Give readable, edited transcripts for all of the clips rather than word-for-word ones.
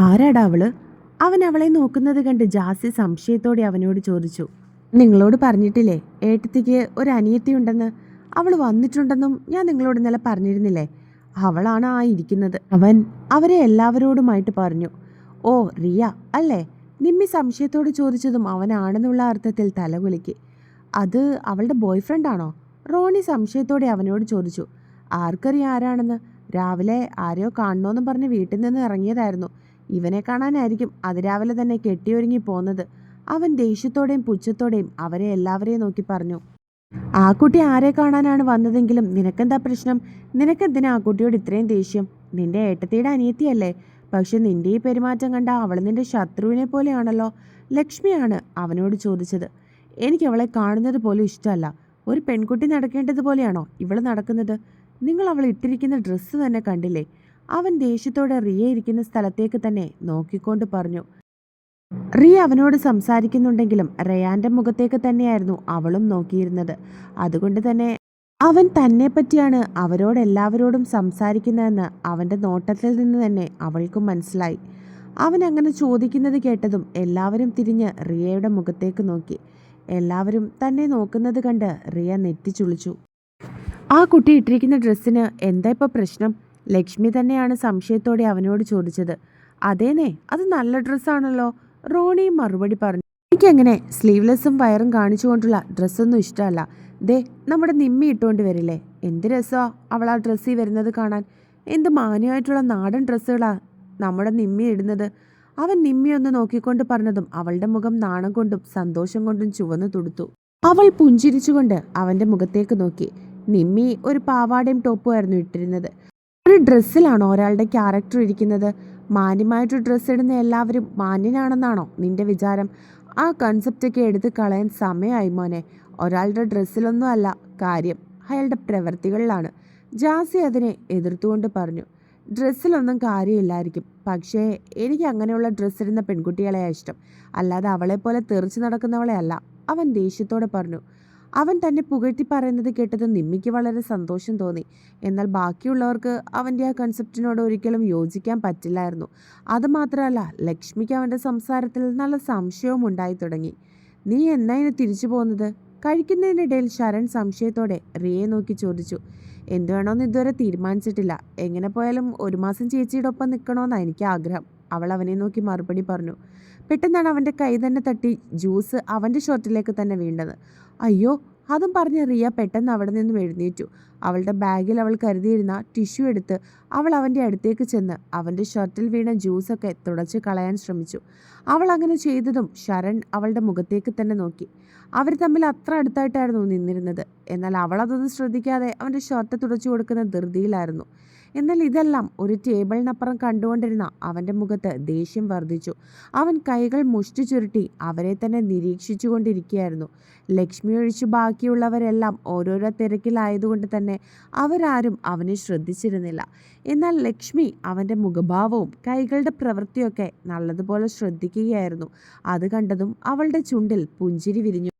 ആരാടാ അവള്? അവൻ അവളെ നോക്കുന്നത് കണ്ട് ജാസി സംശയത്തോടെ അവനോട് ചോദിച്ചു. നിങ്ങളോട് പറഞ്ഞിട്ടില്ലേ ഏട്ടത്തിക്ക് ഒരു അനിയത്തിയുണ്ടെന്ന്? അവൾ വന്നിട്ടുണ്ടെന്നും ഞാൻ നിങ്ങളോട് ഇന്നലെ പറഞ്ഞിരുന്നില്ലേ? അവളാണ് ആ ഇരിക്കുന്നത്. അവൻ അവരെ എല്ലാവരോടുമായിട്ട് പറഞ്ഞു. ഓ, റിയ അല്ലേ? നിമ്മി സംശയത്തോട് ചോദിച്ചതും അവനാണെന്നുള്ള അർത്ഥത്തിൽ തലകുലുക്കി. അത് അവളുടെ ബോയ് ഫ്രണ്ടാണോ? റോണി സംശയത്തോടെ അവനോട് ചോദിച്ചു. ആർക്കറിയാം ആരാണെന്ന്. രാവിലെ ആരെയോ കാണണമെന്നും പറഞ്ഞ് വീട്ടിൽ നിന്ന് ഇറങ്ങിയതായിരുന്നു. ഇവനെ കാണാനായിരിക്കും അതിരാവിലെ തന്നെ കെട്ടിയൊരുങ്ങി പോന്നത്. അവൻ ദേഷ്യത്തോടെയും പുച്ഛത്തോടെയും അവരെ എല്ലാവരെയും നോക്കി പറഞ്ഞു. ആ കുട്ടി ആരെ കാണാനാണ് വന്നതെങ്കിലും നിനക്കെന്താ പ്രശ്നം? നിനക്കെന്തിനാ ആ കുട്ടിയോട് ഇത്രയും ദേഷ്യം? നിന്റെ ഏട്ടത്തിയുടെ അനിയത്തിയല്ലേ? പക്ഷെ നിന്റെ ഈ പെരുമാറ്റം കണ്ട അവൾ നിന്റെ ശത്രുവിനെ പോലെയാണല്ലോ. ലക്ഷ്മിയാണ് അവനോട് ചോദിച്ചത്. എനിക്ക് അവളെ കാണുന്നത് പോലും ഇഷ്ടമല്ല. ഒരു പെൺകുട്ടി നടക്കേണ്ടതുപോലെയാണോ ഇവൾ നടക്കുന്നത്? നിങ്ങൾ അവൾ ഇട്ടിരിക്കുന്ന ഡ്രസ്സ് തന്നെ കണ്ടില്ലേ? അവൻ ദേഷ്യത്തോടെ റിയ ഇരിക്കുന്ന സ്ഥലത്തേക്ക് തന്നെ നോക്കിക്കൊണ്ട് പറഞ്ഞു. റിയ അവനോട് സംസാരിക്കുന്നുണ്ടെങ്കിലും റയാന്റെ മുഖത്തേക്ക് തന്നെയായിരുന്നു അവളും നോക്കിയിരുന്നത്. അതുകൊണ്ട് തന്നെ അവൻ തന്നെ പറ്റിയാണ് അവരോടെല്ലാവരോടും സംസാരിക്കുന്നതെന്ന് അവന്റെ നോട്ടത്തിൽ നിന്ന് തന്നെ അവൾക്കും മനസ്സിലായി. അവൻ അങ്ങനെ ചോദിക്കുന്നത് കേട്ടതും എല്ലാവരും തിരിഞ്ഞ് റിയയുടെ മുഖത്തേക്ക് നോക്കി. എല്ലാവരും തന്നെ നോക്കുന്നത് കണ്ട് റിയ നെറ്റിച്ചുളിച്ചു. ആ കുട്ടി ഇട്ടിരിക്കുന്ന ഡ്രസ്സിന് എന്താ ഇപ്പോൾ പ്രശ്നം? ലക്ഷ്മി തന്നെയാണ് സംശയത്തോടെ അവനോട് ചോദിച്ചത്. അതേനേ, അത് നല്ല ഡ്രസ്സാണല്ലോ. റോണിയും മറുപടി പറഞ്ഞു. എനിക്കങ്ങനെ സ്ലീവ്ലെസ്സും വയറും കാണിച്ചുകൊണ്ടുള്ള ഡ്രസ്സൊന്നും ഇഷ്ടമല്ല. ദേ, നമ്മുടെ നിമ്മി ഇട്ടുകൊണ്ട് വരില്ലേ? എന്ത് രസമാ അവൾ ആ ഡ്രസ്സിൽ വരുന്നത് കാണാൻ. എന്ത് മാന്യമായിട്ടുള്ള നാടൻ ഡ്രസ്സുകളാ നമ്മുടെ നിമ്മി ഇടുന്നത്. അവൻ നിമ്മിയൊന്ന് നോക്കിക്കൊണ്ട് പറഞ്ഞതും അവളുടെ മുഖം നാണം കൊണ്ടും സന്തോഷം കൊണ്ടും ചുവന്നു തുടുത്തു. അവൾ പുഞ്ചിരിച്ചുകൊണ്ട് അവന്റെ മുഖത്തേക്ക് നോക്കി. നിമ്മി ഒരു പാവാടയും ടോപ്പുമായിരുന്നു ഇട്ടിരുന്നത്. ഒരു ഡ്രസ്സിലാണോ ഒരാളുടെ ക്യാരക്ടർ ഇരിക്കുന്നത്? മാന്യമായിട്ട് ഡ്രസ്സ് ഇടുന്ന എല്ലാവരും മാന്യനാണെന്നാണോ നിന്റെ വിചാരം? ആ കൺസെപ്റ്റൊക്കെ എടുത്ത് കളയാൻ സമയമായി മോനെ. ഒരാളുടെ ഡ്രസ്സിലൊന്നും അല്ല കാര്യം, അയാളുടെ പ്രവൃത്തികളിലാണ്. ജാസി അതിനെ എതിർത്തുകൊണ്ട് പറഞ്ഞു. ഡ്രസ്സിലൊന്നും കാര്യമില്ലായിരിക്കും, പക്ഷേ എനിക്ക് അങ്ങനെയുള്ള ഡ്രസ്സ് ഇടുന്ന പെൺകുട്ടികളെയാണ് ഇഷ്ടം, അല്ലാതെ അവളെപ്പോലെ തെറിച്ചു നടക്കുന്നവളെ അല്ല, അവൻ ദേഷ്യത്തോടെ പറഞ്ഞു. അവൻ തന്നെ പുകഴ്ത്തി പറയുന്നത് കേട്ടത് നിമ്മിക്ക് വളരെ സന്തോഷം തോന്നി. എന്നാൽ ബാക്കിയുള്ളവർക്ക് അവൻ്റെ ആ കൺസെപ്റ്റിനോട് ഒരിക്കലും യോജിക്കാൻ പറ്റില്ലായിരുന്നു. അതുമാത്രമല്ല, ലക്ഷ്മിക്ക് അവൻ്റെ സംസാരത്തിൽ നല്ല സംശയവും ഉണ്ടായി തുടങ്ങി. നീ എന്നാ ഇനി തിരിച്ചു പോകുന്നത്? കഴിക്കുന്നതിനിടയിൽ ശരൺ സംശയത്തോടെ റിയയെ നോക്കി ചോദിച്ചു. എന്തു വേണമെന്ന് ഇതുവരെ തീരുമാനിച്ചിട്ടില്ല. എങ്ങനെ പോയാലും 1 മാസം ചേച്ചിയുടെ ഒപ്പം നിൽക്കണമെന്നാണ് എനിക്ക് ആഗ്രഹം, അവൾ അവനെ നോക്കി മറുപടി പറഞ്ഞു. പെട്ടെന്നാണ് അവൻ്റെ കൈ തന്നെ തട്ടി ജ്യൂസ് അവൻ്റെ ഷർട്ടിലേക്ക് തന്നെ വീണ്ടത്. അയ്യോ, അതും പറഞ്ഞ് റിയ പെട്ടെന്ന് അവിടെ നിന്നും എഴുന്നേറ്റു. അവളുടെ ബാഗിൽ അവൾ കരുതിയിരുന്ന ടിഷ്യൂ എടുത്ത് അവൾ അവൻ്റെ അടുത്തേക്ക് ചെന്ന് അവൻ്റെ ഷർട്ടിൽ വീണ ജ്യൂസൊക്കെ തുടച്ച് കളയാൻ ശ്രമിച്ചു. അവൾ അങ്ങനെ ചെയ്തതും ശരൺ അവളുടെ മുഖത്തേക്ക് തന്നെ നോക്കി. അവർ തമ്മിൽ അത്ര അടുത്തായിട്ടായിരുന്നു നിന്നിരുന്നത്. എന്നാൽ അവൾ അതൊന്നും ശ്രദ്ധിക്കാതെ അവൻ്റെ ഷർട്ട് തുടച്ചു കൊടുക്കുന്ന ധൃതിയിലായിരുന്നു. എന്നാൽ ഇതെല്ലാം ഒരു ടേബിളിനപ്പുറം കണ്ടുകൊണ്ടിരുന്ന അവൻ്റെ മുഖത്ത് ദേഷ്യം വർദ്ധിച്ചു. അവൻ കൈകൾ മുഷ്ടി ചുരുട്ടി അവരെ തന്നെ നിരീക്ഷിച്ചു കൊണ്ടിരിക്കുകയായിരുന്നു. ലക്ഷ്മി ഒഴിച്ച് ബാക്കിയുള്ളവരെല്ലാം ഓരോരോ തിരക്കിലായതുകൊണ്ട് തന്നെ അവരാരും അവനെ ശ്രദ്ധിച്ചിരുന്നില്ല. എന്നാൽ ലക്ഷ്മി അവൻ്റെ മുഖഭാവവും കൈകളുടെ പ്രവൃത്തിയൊക്കെ നല്ലതുപോലെ ശ്രദ്ധിക്കുകയായിരുന്നു. അത് കണ്ടതും അവളുടെ ചുണ്ടിൽ പുഞ്ചിരി വിരിഞ്ഞു.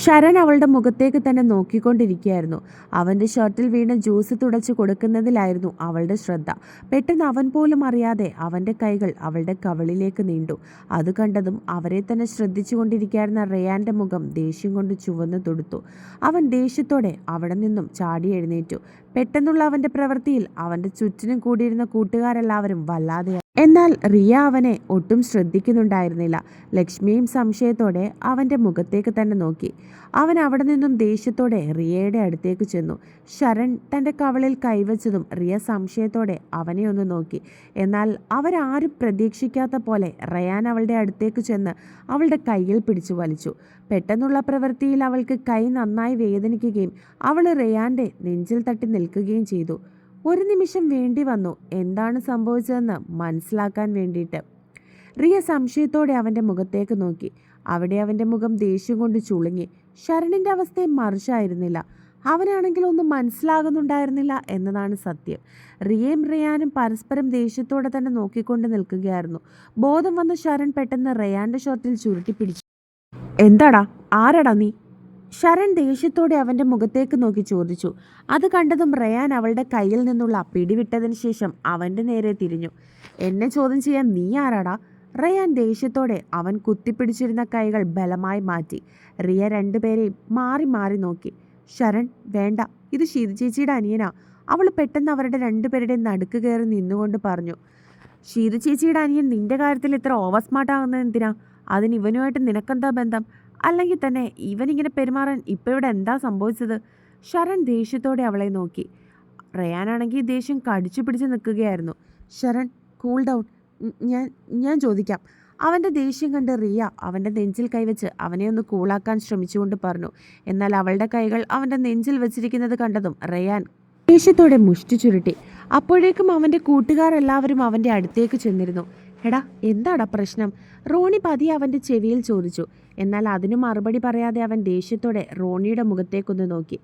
ശരൺ അവളുടെ മുഖത്തേക്ക് തന്നെ നോക്കിക്കൊണ്ടിരിക്കുകയായിരുന്നു. അവൻ്റെ ഷർട്ടിൽ വീണ ജ്യൂസ് തുടച്ചു കൊടുക്കുന്നതിലായിരുന്നു അവളുടെ ശ്രദ്ധ. പെട്ടെന്ന് അവൻ പോലും അറിയാതെ അവൻ്റെ കൈകൾ അവളുടെ കവിളിലേക്ക് നീണ്ടു. അത് കണ്ടതും അവരെ തന്നെ ശ്രദ്ധിച്ചു കൊണ്ടിരിക്കുകയായിരുന്ന റയാൻ്റെ മുഖം ദേഷ്യം കൊണ്ട് ചുവന്നു തൊടുത്തു. അവൻ ദേഷ്യത്തോടെ അവിടെ നിന്നും ചാടി എഴുന്നേറ്റു. പെട്ടെന്നുള്ള അവൻ്റെ പ്രവൃത്തിയിൽ അവൻ്റെ ചുറ്റിനും കൂടിയിരുന്ന കൂട്ടുകാരെല്ലാവരും വല്ലാതെയായി. എന്നാൽ റിയ അവനെ ഒട്ടും ശ്രദ്ധിക്കുന്നുണ്ടായിരുന്നില്ല. ലക്ഷ്മിയും സംശയത്തോടെ അവൻ്റെ മുഖത്തേക്ക് തന്നെ നോക്കി. അവൻ അവിടെ നിന്നും ദേഷ്യത്തോടെ റിയയുടെ അടുത്തേക്ക് ചെന്നു. ശരൺ തൻ്റെ കവളിൽ കൈവച്ചതും റിയ സംശയത്തോടെ അവനെ ഒന്ന് നോക്കി. എന്നാൽ അവരാരും പ്രതീക്ഷിക്കാത്ത പോലെ റയാൻ അവളുടെ അടുത്തേക്ക് ചെന്ന് അവളുടെ കയ്യിൽ പിടിച്ചു വലിച്ചു. പെട്ടെന്നുള്ള പ്രവൃത്തിയിൽ അവൾക്ക് കൈ നന്നായി വേദനിക്കുകയും അവൾ റയാൻ്റെ നെഞ്ചിൽ തട്ടി നിൽക്കുകയും ചെയ്തു. ഒരു നിമിഷം വേണ്ടി വന്നു എന്താണ് സംഭവിച്ചതെന്ന് മനസ്സിലാക്കാൻ വേണ്ടിയിട്ട്. റിയ സംശയത്തോടെ അവൻ്റെ മുഖത്തേക്ക് നോക്കി. അവിടെ അവൻ്റെ മുഖം ദേഷ്യം കൊണ്ട് ചുളുങ്ങി. ശരണിൻ്റെ അവസ്ഥയും മറിച്ചായിരുന്നില്ല. അവനാണെങ്കിൽ ഒന്നും മനസ്സിലാകുന്നുണ്ടായിരുന്നില്ല എന്നതാണ് സത്യം. റിയയും റയാനും പരസ്പരം ദേഷ്യത്തോടെ തന്നെ നോക്കിക്കൊണ്ട് നിൽക്കുകയായിരുന്നു. ബോധം വന്ന ശരൺ പെട്ടെന്ന് റയാൻ്റെ ഷർട്ടിൽ ചുരുട്ടി പിടിച്ചു. എന്താടാ, ആരാടാ നീ? ശരൺ ദേഷ്യത്തോടെ അവൻ്റെ മുഖത്തേക്ക് നോക്കി ചോദിച്ചു. അത് കണ്ടതും റയാൻ അവളുടെ കയ്യിൽ നിന്നുള്ള പിടിവിട്ടതിന് ശേഷം അവൻ്റെ നേരെ തിരിഞ്ഞു. എന്നെ ചോദ്യം ചെയ്യാൻ നീ ആരാടാ? റയാൻ ദേഷ്യത്തോടെ അവൻ കുത്തിപ്പിടിച്ചിരുന്ന കൈകൾ ബലമായി മാറ്റി. റിയ രണ്ടുപേരെയും മാറി മാറി നോക്കി. ശരൺ, വേണ്ട, ഇത് ശീത ചേച്ചിയുടെ അനിയനാ. അവൾ പെട്ടെന്ന് അവരുടെ രണ്ടുപേരുടെയും നടുക്ക് കയറി നിന്നുകൊണ്ട് പറഞ്ഞു. ശീത ചേച്ചിയുടെ അനിയൻ നിന്റെ കാര്യത്തിൽ ഇത്ര ഓവർ സ്മാർട്ട് ആകുന്നത് എന്തിനാ? അതിന് ഇവനുമായിട്ട് നിനക്കെന്താ ബന്ധം? അല്ലെങ്കിൽ തന്നെ ഇവനിങ്ങനെ പെരുമാറാൻ ഇപ്പോൾ ഇവിടെ എന്താ സംഭവിച്ചത്? ശരൺ ദേഷ്യത്തോടെ അവളെ നോക്കി. റയാനാണെങ്കിൽ ദേഷ്യം കടിച്ചു പിടിച്ച് നിൽക്കുകയായിരുന്നു. ശരൺ, കൂൾ ഡൗൺ, ഞാൻ ഞാൻ ചോദിക്കാം. അവൻ്റെ ദേഷ്യം കണ്ട് റിയ അവൻ്റെ നെഞ്ചിൽ കൈവച്ച് അവനെ ഒന്ന് കൂളാക്കാൻ ശ്രമിച്ചുകൊണ്ട് പറഞ്ഞു. എന്നാൽ അവളുടെ കൈകൾ അവൻ്റെ നെഞ്ചിൽ വെച്ചിരിക്കുന്നത് കണ്ടതും റയാൻ ദേഷ്യത്തോടെ മുഷ്ടി ചുരുട്ടി. അപ്പോഴേക്കും അവൻ്റെ കൂട്ടുകാരെല്ലാവരും അവൻ്റെ അടുത്തേക്ക് ചെന്നിരുന്നു. എടാ, എന്താടാ പ്രശ്നം? റോണി പതിയെ അവൻ്റെ ചെവിയിൽ ചോദിച്ചു. എന്നാൽ അതിനു മറുപടി പറയാതെ അവൻ ദേഷ്യത്തോടെ റോണിയുടെ മുഖത്തേക്കൊന്ന് നോക്കി.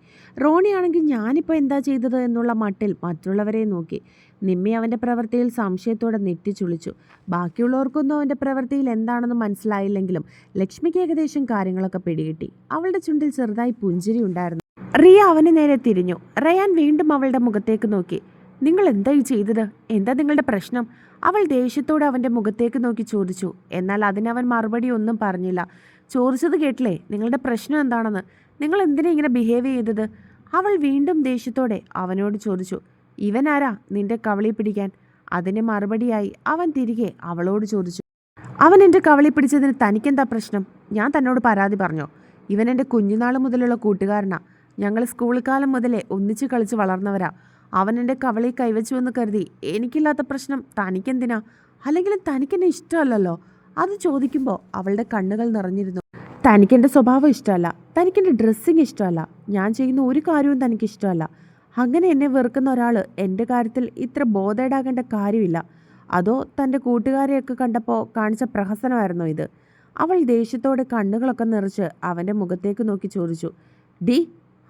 റോണിയാണെങ്കിൽ ഞാനിപ്പോൾ എന്താ ചെയ്തത് എന്നുള്ള മട്ടിൽ മറ്റുള്ളവരെ നോക്കി. നിമ്മി അവൻ്റെ പ്രവൃത്തിയിൽ സംശയത്തോടെ നെറ്റിച്ചുളിച്ചു. ബാക്കിയുള്ളവർക്കൊന്നും അവൻ്റെ പ്രവൃത്തിയിൽ എന്താണെന്ന് മനസ്സിലായില്ലെങ്കിലും ലക്ഷ്മിക്ക് ഏകദേശം കാര്യങ്ങളൊക്കെ പിടികിട്ടി. അവളുടെ ചുണ്ടിൽ ചെറുതായി പുഞ്ചിരി ഉണ്ടായിരുന്നു. റിയ അവന് നേരെ തിരിഞ്ഞു. റയാൻ വീണ്ടും അവളുടെ മുഖത്തേക്ക് നോക്കി. നിങ്ങൾ എന്തായി ചെയ്തത്? എന്താ നിങ്ങളുടെ പ്രശ്നം? അവൾ ദേഷ്യത്തോടെ അവൻ്റെ മുഖത്തേക്ക് നോക്കി ചോദിച്ചു. എന്നാൽ അതിനവൻ മറുപടി ഒന്നും പറഞ്ഞില്ല. ചോദിച്ചത് കേട്ടില്ലേ, നിങ്ങളുടെ പ്രശ്നം എന്താണെന്ന്? നിങ്ങൾ എന്തിനാ ഇങ്ങനെ ബിഹേവ് ചെയ്തത്? അവൾ വീണ്ടും ദേഷ്യത്തോടെ അവനോട് ചോദിച്ചു. ഇവൻ ആരാ നിന്റെ കവളി പിടിക്കാൻ? അതിന് മറുപടിയായി അവൻ തിരികെ അവളോട് ചോദിച്ചു. അവൻ എൻ്റെ കവളി പിടിച്ചതിന് തനിക്കെന്താ പ്രശ്നം? ഞാൻ തന്നോട് പരാതി പറഞ്ഞോ? ഇവൻ എൻ്റെ കുഞ്ഞുനാൾ മുതലുള്ള കൂട്ടുകാരനാ. ഞങ്ങൾ സ്കൂൾ കാലം മുതലേ ഒന്നിച്ച് കളിച്ച് വളർന്നവരാ. അവൻ എൻ്റെ കവളി കൈവച്ചു എന്ന് കരുതി എനിക്കില്ലാത്ത പ്രശ്നം തനിക്കെന്തിനാ? അല്ലെങ്കിൽ തനിക്കെന്നെ ഇഷ്ടമല്ലല്ലോ? അത് ചോദിക്കുമ്പോൾ അവളുടെ കണ്ണുകൾ നിറഞ്ഞിരുന്നു. തനിക്കെൻ്റെ സ്വഭാവം ഇഷ്ടമല്ല, തനിക്കെൻ്റെ ഡ്രസ്സിങ് ഇഷ്ടമല്ല, ഞാൻ ചെയ്യുന്ന ഒരു കാര്യവും തനിക്കിഷ്ടമല്ല. അങ്ങനെ എന്നെ വെറുക്കുന്ന ഒരാൾ എൻ്റെ കാര്യത്തിൽ ഇത്ര ബോധേഡാകേണ്ട കാര്യമില്ല. അതോ തൻ്റെ കൂട്ടുകാരെയൊക്കെ കണ്ടപ്പോൾ കാണിച്ച പ്രഹസനമായിരുന്നോ ഇത്? അവൾ ദേഷ്യത്തോടെ കണ്ണുകളൊക്കെ നിറച്ച് അവൻ്റെ മുഖത്തേക്ക് നോക്കി ചോദിച്ചു. ഡി,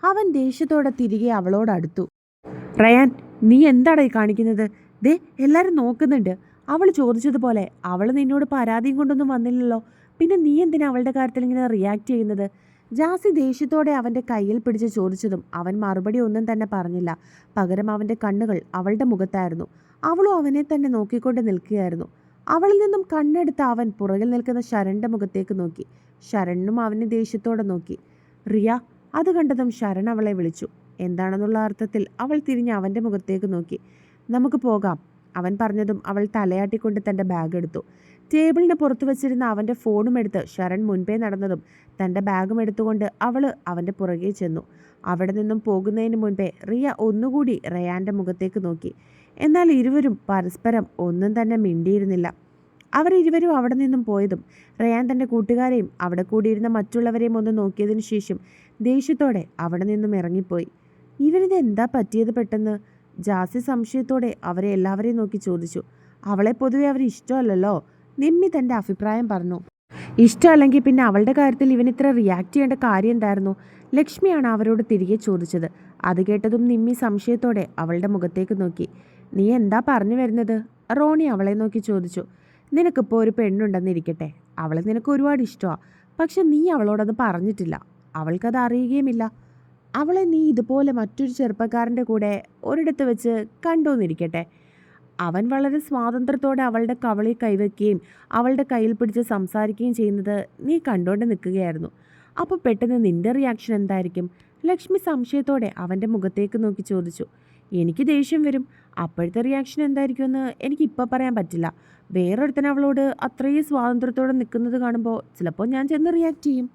അവൻ ദേഷ്യത്തോടെ തിരികെ അവളോടടുത്തു. റയാൻ, നീ എന്താടാ ഈ കാണിക്കുന്നത്? ദേ, എല്ലാവരും നോക്കുന്നുണ്ട്. അവൾ ചോദിച്ചതുപോലെ അവൾ നിന്നോട് പരാതിയും കൊണ്ടൊന്നും വന്നില്ലല്ലോ. പിന്നെ നീ എന്തിനാ അവളുടെ കാര്യത്തിൽ ഇങ്ങനെ റിയാക്ട് ചെയ്യുന്നത്? ജാസി ദേഷ്യത്തോടെ അവൻ്റെ കയ്യിൽ പിടിച്ച് ചോദിച്ചതും അവൻ മറുപടി ഒന്നും തന്നെ പറഞ്ഞില്ല. പകരം അവൻ്റെ കണ്ണുകൾ അവളുടെ മുഖത്തായിരുന്നു. അവളും അവനെ തന്നെ നോക്കിക്കൊണ്ട് നിൽക്കുകയായിരുന്നു. അവളിൽ നിന്നും കണ്ണെടുത്ത് അവൻ പുറകിൽ നിൽക്കുന്ന ശരണിൻ്റെ മുഖത്തേക്ക് നോക്കി. ശരണിനും അവനെ ദേഷ്യത്തോടെ നോക്കി. റിയ, അത് കണ്ടതും ശരൺ അവളെ വിളിച്ചു. എന്താണെന്നുള്ള അർത്ഥത്തിൽ അവൾ തിരിഞ്ഞ് അവൻ്റെ മുഖത്തേക്ക് നോക്കി. നമുക്ക് പോകാം, അവൻ പറഞ്ഞതും അവൾ തലയാട്ടിക്കൊണ്ട് തൻ്റെ ബാഗ് എടുത്തു. ടേബിളിന് പുറത്തു വച്ചിരുന്ന അവൻ്റെ ഫോണും എടുത്ത് ശരൺ മുൻപേ നടന്നതും തൻ്റെ ബാഗും എടുത്തുകൊണ്ട് അവൾ അവൻ്റെ പുറകെ ചെന്നു. അവിടെ നിന്നും പോകുന്നതിന് മുൻപേ റിയ ഒന്നുകൂടി റയാൻ്റെ മുഖത്തേക്ക് നോക്കി. എന്നാൽ ഇരുവരും പരസ്പരം ഒന്നും തന്നെ മിണ്ടിയിരുന്നില്ല. അവരിരുവരും അവിടെ നിന്നും പോയതും റയാൻ തൻ്റെ കൂട്ടുകാരെയും അവിടെ കൂടിയിരുന്ന മറ്റുള്ളവരെയും ഒന്ന് നോക്കിയതിനു ശേഷം ദേഷ്യത്തോടെ അവിടെ നിന്നും ഇറങ്ങിപ്പോയി. ഇവരിത് എന്താ പറ്റിയത് പെട്ടെന്ന്? ജാസി സംശയത്തോടെ അവരെ എല്ലാവരെയും നോക്കി ചോദിച്ചു. അവളെ പൊതുവെ അവർ ഇഷ്ടമല്ലല്ലോ. നിമ്മി തൻ്റെ അഭിപ്രായം പറഞ്ഞു. ഇഷ്ടമല്ലെങ്കിൽ പിന്നെ അവളുടെ കാര്യത്തിൽ ഇവനിത്ര റിയാക്ട് ചെയ്യേണ്ട കാര്യം എന്തായിരുന്നു? ലക്ഷ്മിയാണ് അവരോട് തിരികെ ചോദിച്ചത്. അത് കേട്ടതും നിമ്മി സംശയത്തോടെ അവളുടെ മുഖത്തേക്ക് നോക്കി. നീ എന്താ പറഞ്ഞു വരുന്നത്? റോണി അവളെ നോക്കി ചോദിച്ചു. നിനക്കിപ്പോൾ ഒരു പെണ്ണുണ്ടെന്നിരിക്കട്ടെ, അവളെ നിനക്ക് ഒരുപാട് ഇഷ്ടമാണ്. പക്ഷെ നീ അവളോടത് പറഞ്ഞിട്ടില്ല. അവൾക്കത് അറിയുകയുമില്ല. അവളെ നീ ഇതുപോലെ മറ്റൊരു ചെറുപ്പക്കാരൻ്റെ കൂടെ ഒരിടത്ത് വെച്ച് കണ്ടോന്നിരിക്കട്ടെ. അവൻ വളരെ സ്വാതന്ത്ര്യത്തോടെ അവളുടെ കവളിൽ കൈവയ്ക്കുകയും അവളുടെ കയ്യിൽ പിടിച്ച് സംസാരിക്കുകയും ചെയ്യുന്നത് നീ കണ്ടോണ്ട് നിൽക്കുകയായിരുന്നു. അപ്പോൾ പെട്ടെന്ന് നിന്റെ റിയാക്ഷൻ എന്തായിരിക്കും? ലക്ഷ്മി സംശയത്തോടെ അവൻ്റെ മുഖത്തേക്ക് നോക്കി ചോദിച്ചു. എനിക്ക് ദേഷ്യം വരും. അപ്പോഴത്തെ റിയാക്ഷൻ എന്തായിരിക്കുമെന്ന് എനിക്കിപ്പോൾ പറയാൻ പറ്റില്ല. വേറൊരുത്തൻ അവളോട് അത്രയും സ്വാതന്ത്ര്യത്തോടെ നിൽക്കുന്നത് കാണുമ്പോൾ ചിലപ്പോൾ ഞാൻ ചെന്ന് റിയാക്ട് ചെയ്യും.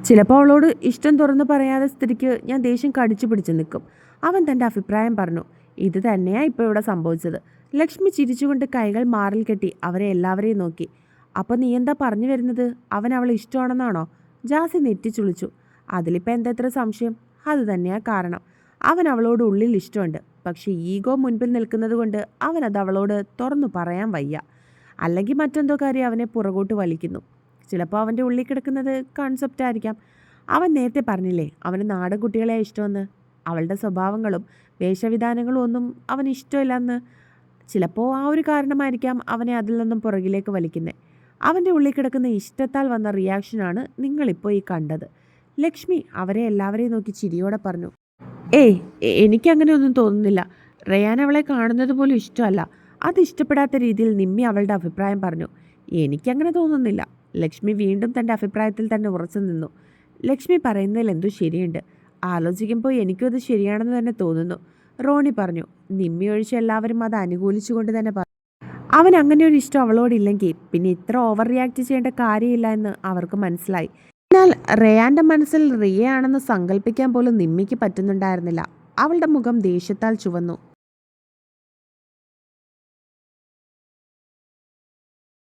ചിലപ്പോൾ അവളോട് ഇഷ്ടം തുറന്ന് പറയാതെ സ്ഥിതിക്ക് ഞാൻ ദേഷ്യം കടിച്ചു പിടിച്ച് നിൽക്കും. അവൻ തൻ്റെ അഭിപ്രായം പറഞ്ഞു. ഇത് തന്നെയാണ് ഇപ്പോൾ ഇവിടെ സംഭവിച്ചത്. ലക്ഷ്മി ചിരിച്ചുകൊണ്ട് കൈകൾ മാറിൽ കെട്ടി അവരെ എല്ലാവരെയും നോക്കി. അപ്പോൾ നീ എന്താ പറഞ്ഞു വരുന്നത്? അവൻ അവളെ ഇഷ്ടമാണെന്നാണോ? ജാസി നെറ്റിച്ചുളിച്ചു. അതിലിപ്പോൾ എന്താ ഇത്ര സംശയം? അത് തന്നെയാണ് കാരണം. അവൻ അവളോട് ഉള്ളിൽ ഇഷ്ടമുണ്ട്. പക്ഷേ ഈഗോ മുൻപിൽ നിൽക്കുന്നത് കൊണ്ട് അവനത് അവളോട് തുറന്നു പറയാൻ വയ്യ. അല്ലെങ്കിൽ മറ്റെന്തോ കാര്യം അവനെ പുറകോട്ട് വലിക്കുന്നു. ചിലപ്പോൾ അവൻ്റെ ഉള്ളിൽ കിടക്കുന്നത് കൺസെപ്റ്റ് ആയിരിക്കാം. അവൻ നേരത്തെ പറഞ്ഞില്ലേ അവന് നാടൻ കുട്ടികളെ ഇഷ്ടമെന്ന്. അവളുടെ സ്വഭാവങ്ങളും വേഷവിധാനങ്ങളും ഒന്നും അവന് ഇഷ്ടമില്ലെന്ന്. ചിലപ്പോൾ ആ ഒരു കാരണമായിരിക്കാം അവനെ അതിൽ നിന്നും പുറകിലേക്ക് വലിക്കുന്നത്. അവൻ്റെ ഉള്ളിൽ കിടക്കുന്ന ഇഷ്ടത്താൽ വന്ന റിയാക്ഷനാണ് നിങ്ങളിപ്പോൾ ഈ കണ്ടത്. ലക്ഷ്മി അവരെ എല്ലാവരെയും നോക്കി ചിരിയോടെ പറഞ്ഞു. എനിക്കങ്ങനെ ഒന്നും തോന്നുന്നില്ല. റയാൻ അവളെ കാണുന്നത് പോലും ഇഷ്ടമല്ല. അത് ഇഷ്ടപ്പെടാത്ത രീതിയിൽ നിമ്മി അവളുടെ അഭിപ്രായം പറഞ്ഞു. എനിക്കങ്ങനെ തോന്നുന്നില്ല. ലക്ഷ്മി വീണ്ടും തൻ്റെ അഭിപ്രായത്തിൽ തന്നെ ഉറച്ചു നിന്നു. ലക്ഷ്മി പറയുന്നതിൽ എന്തോ ശരിയുണ്ട്. ആലോചിക്കുമ്പോൾ എനിക്കും അത് ശരിയാണെന്ന് തന്നെ തോന്നുന്നു, റോണി പറഞ്ഞു. നിമ്മി ഒഴിച്ച് എല്ലാവരും അത് അനുകൂലിച്ചുകൊണ്ട് തന്നെ പറഞ്ഞു. അവൻ അങ്ങനെ ഒരു ഇഷ്ടം അവളോടില്ലെങ്കിൽ പിന്നെ ഇത്ര ഓവർ റിയാക്ട് ചെയ്യേണ്ട കാര്യമില്ല എന്ന് അവർക്ക് മനസ്സിലായി. എന്നാൽ റയാൻ്റെ മനസ്സിൽ റിയയാണെന്ന് സങ്കല്പിക്കാൻ പോലും നിമ്മിക്ക് പറ്റുന്നുണ്ടായിരുന്നില്ല. അവളുടെ മുഖം ദേഷ്യത്താൽ ചുവന്നു.